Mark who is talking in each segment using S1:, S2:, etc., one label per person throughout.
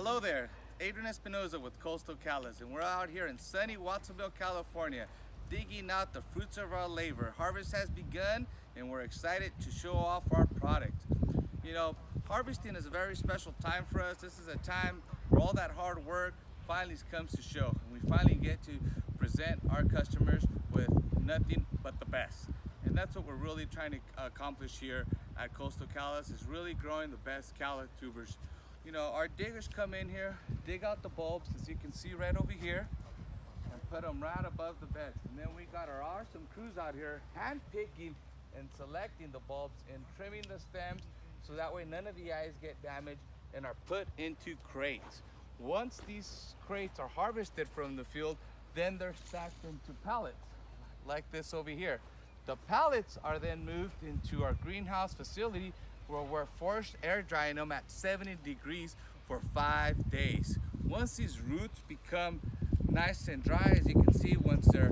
S1: Hello there, Adrian Espinoza with Coastal Callas, and we're out here in sunny Watsonville, California, digging out the fruits of our labor. Harvest has begun, and we're excited to show off our product. You know, harvesting is a very special time for us. This is a time where all that hard work finally comes to show, and we finally get to present our customers with nothing but the best. And that's what we're really trying to accomplish here at Coastal Callas, is really growing the best Calla tubers. You know, our diggers come in here, dig out the bulbs, as you can see right over here, and put them right above the beds. And then we got our awesome crews out here hand picking and selecting the bulbs and trimming the stems so that way none of the eyes get damaged and are put into crates. Once these crates are harvested from the field, then they're stacked into pallets like this over here. The pallets are then moved into our greenhouse facility where we're forced air drying them at 70 degrees for 5 days. Once these roots become nice and dry, as you can see, once they're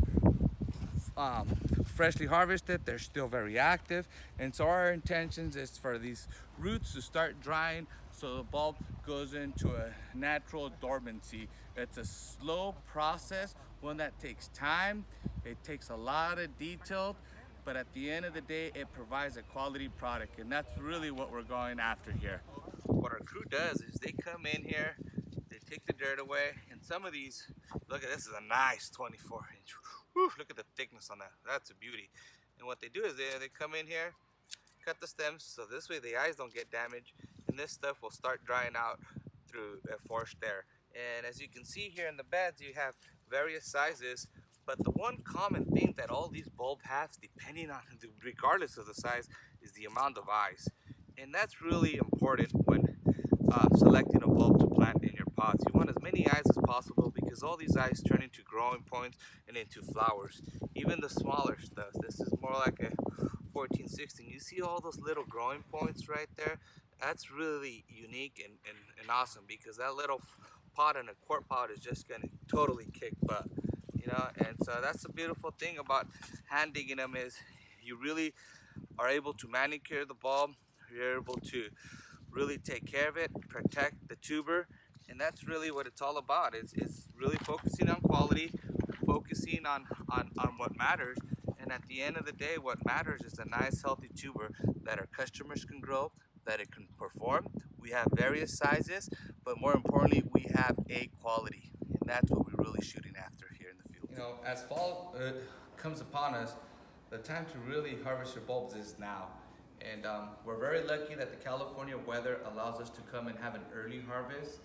S1: freshly harvested, they're still very active. And so our intentions is for these roots to start drying so the bulb goes into a natural dormancy. It's a slow process, one that takes time. It takes a lot of detail, but at the end of the day, it provides a quality product, and that's really what we're going after here. What our crew does is they come in here, they take the dirt away, and some of these, look at this, is a nice 24-inch. Look at the thickness on that. That's a beauty. And what they do is they come in here, cut the stems, so this way the eyes don't get damaged, and this stuff will start drying out through forced air. And as you can see here in the beds, you have various sizes. But the one common thing that all these bulbs have, depending on, regardless of the size, is the amount of eyes. And that's really important when selecting a bulb to plant in your pots. You want as many eyes as possible because all these eyes turn into growing points and into flowers. Even the smaller stuff, this is more like a 14, 16. You see all those little growing points right there? That's really unique and awesome because that little pot in a quart pot is just gonna totally kick butt. You know, and so that's the beautiful thing about hand digging them is you really are able to manicure the bulb. You're able to really take care of it, protect the tuber, and that's really what it's all about. It's really focusing on quality, focusing on what matters, and at the end of the day, what matters is a nice healthy tuber that our customers can grow, that it can perform. We have various sizes, but more importantly, we have a quality, and that's what we're really shooting after here in the field. You know, as fall comes upon us, the time to really harvest your bulbs is now. And we're very lucky that the California weather allows us to come and have an early harvest.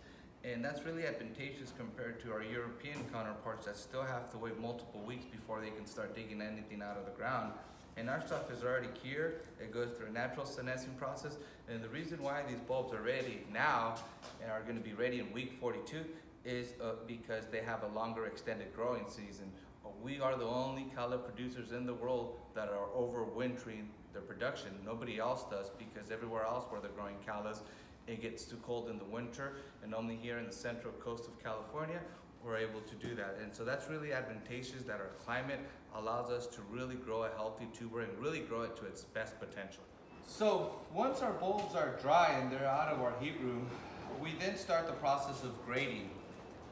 S1: And that's really advantageous compared to our European counterparts that still have to wait multiple weeks before they can start digging anything out of the ground. And our stuff is already cured. It goes through a natural senescing process. And the reason why these bulbs are ready now and are going to be ready in week 42 is because they have a longer extended growing season. We are the only Calla producers in the world that are overwintering their production. Nobody else does because everywhere else where they're growing Callas, it gets too cold in the winter, and only here in the central coast of California, we're able to do that. And so that's really advantageous that our climate allows us to really grow a healthy tuber and really grow it to its best potential. So once our bulbs are dry and they're out of our heat room, we then start the process of grading.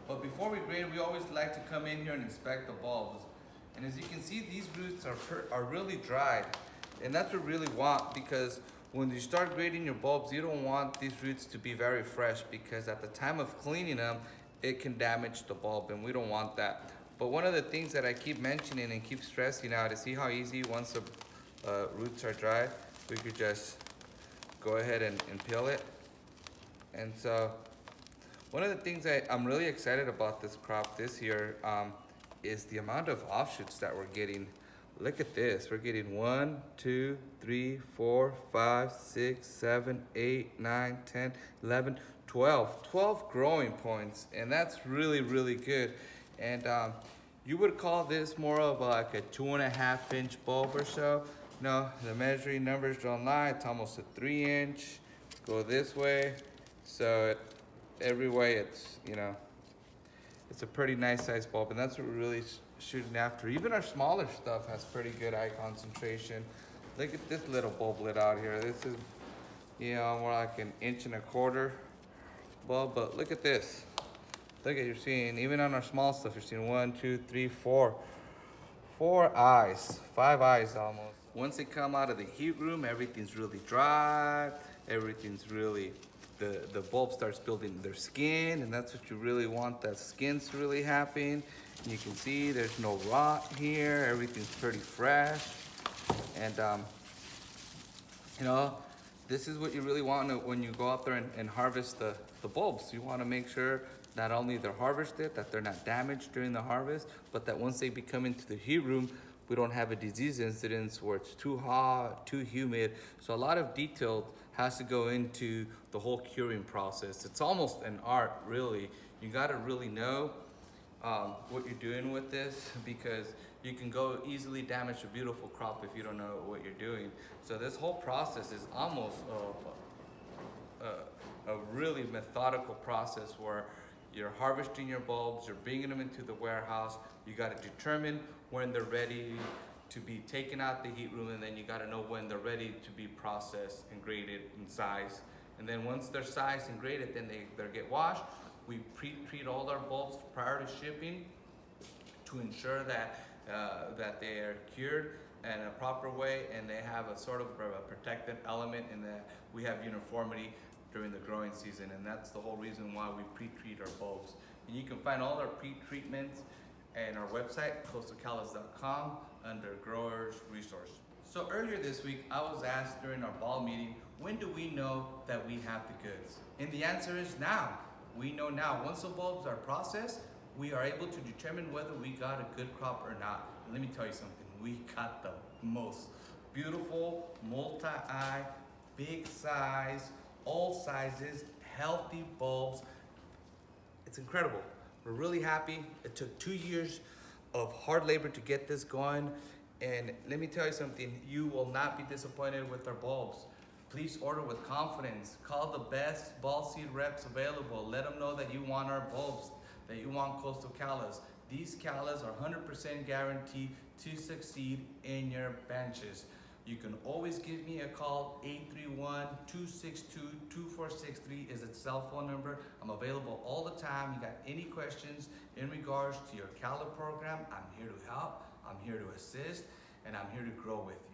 S1: But before we grade, we always like to come in here and inspect the bulbs. And as you can see, these roots are really dry. And that's what we really want, because when you start grading your bulbs, you don't want these roots to be very fresh, because at the time of cleaning them, it can damage the bulb, and we don't want that. But one of the things that I keep mentioning and keep stressing out is, see how easy once the roots are dry, we could just go ahead and peel it. And so one of the things I'm really excited about this crop this year is the amount of offshoots that we're getting. Look at this. We're getting 1, 2, 3, 4, 5, 6, 7, 8, 9, 10, 11, 12. 12 growing points, and that's really, really good. And you would call this more of like a 2.5-inch bulb or so. No, the measuring numbers don't lie. It's almost a 3-inch. Go this way. So every way it's, you know, it's a pretty nice size bulb, and that's what we're really shooting after. Even our smaller stuff has pretty good eye concentration. Look at this little bulblet out here. This is, you know, more like 1.25 inches. bulb, but look at this. Look at, you're seeing, even on our small stuff, you're seeing 1, 2, 3, 4. 4 eyes, 5 eyes almost. Once they come out of the heat room, everything's really dry. Everything's really, the bulb starts building their skin, and that's what you really want. That skin's really happen. You can see there's no rot here. Everything's pretty fresh, and you know, this is what you really want when you go out there and harvest the bulbs. You want to make sure not only they're harvested, that they're not damaged during the harvest, but that once they become into the heat room, we don't have a disease incidence where it's too hot, too humid. So a lot of detail has to go into the whole curing process. It's almost an art, really. You gotta really know what you're doing with this, because you can go easily damage a beautiful crop if you don't know what you're doing. So this whole process is almost a really methodical process where you're harvesting your bulbs, you're bringing them into the warehouse, you gotta determine when they're ready to be taken out the heat room, and then you gotta know when they're ready to be processed and graded and sized. And then once they're sized and graded, then they get washed. We pre-treat all our bulbs prior to shipping to ensure that that they are cured in a proper way, and they have a sort of a protected element, and that we have uniformity during the growing season. And that's the whole reason why we pre-treat our bulbs. And you can find all our pre-treatments and our website, coastalcallas.com, under Growers Resource. So earlier this week, I was asked during our ball meeting, when do we know that we have the goods? And the answer is now. We know now. Once the bulbs are processed, we are able to determine whether we got a good crop or not. And let me tell you something, we got the most beautiful, multi-eye, big size, all sizes, healthy bulbs. It's incredible. We're really happy. It took 2 years of hard labor to get this going. And let me tell you something, you will not be disappointed with our bulbs. Please order with confidence. Call the best ball seed reps available. Let them know that you want our bulbs, that you want Coastal Callas. These Callas are 100% guaranteed to succeed in your benches. You can always give me a call. 831-262-2463 is its cell phone number. I'm available all the time. You got any questions in regards to your Calla program, I'm here to help, I'm here to assist, and I'm here to grow with you.